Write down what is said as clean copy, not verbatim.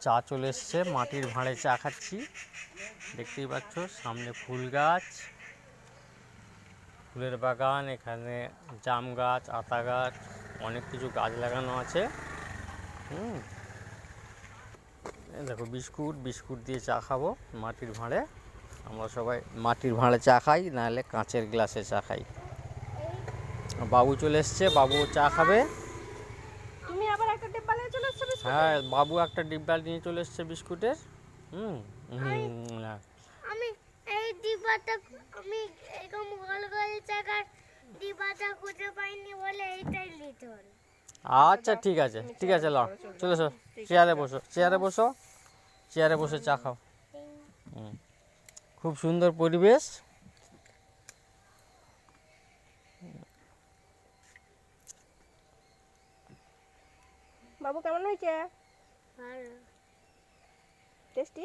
চা চলে এসছে, মাটির ভাঁড়ে চা খাচ্ছি। দেখতেই পাচ্ছ সামনে ফুল গাছ, ফুলের বাগান, এখানে জাম গাছ, আতা গাছ, অনেক কিছু গাছ লাগানো আছে। দেখো বিস্কুট বিস্কুট দিয়ে চা খাবো মাটির ভাঁড়ে। আমরা সবাই মাটির ভাঁড়ে চা খাই, নাহলে কাঁচের গ্লাসে চা খাই। বাবু চলে এসছে, বাবু চা খাবে। তুমি আবার একটা ডিব্বা নিয়ে চলে এসেছো বিস্কুট? হ্যাঁ, বাবু একটা ডিব্বা নিয়ে চলে এসছে বিস্কুটের। আমি এই ডিব্বাটা আমি এরকম গোল গোল জায়গার ডিব্বাটা খুঁজে পাইনি বলে এইটাই নিতে হলো। আচ্ছা ঠিক আছে ঠিক আছে, লাও চলে এসো, চেয়ারে বসো, চেয়ারে বসো, চেয়ারে বসে চা খাও। খুব সুন্দর পরিবেশ। বাবু কেমন হয়েছে? ভালো। টেস্টি?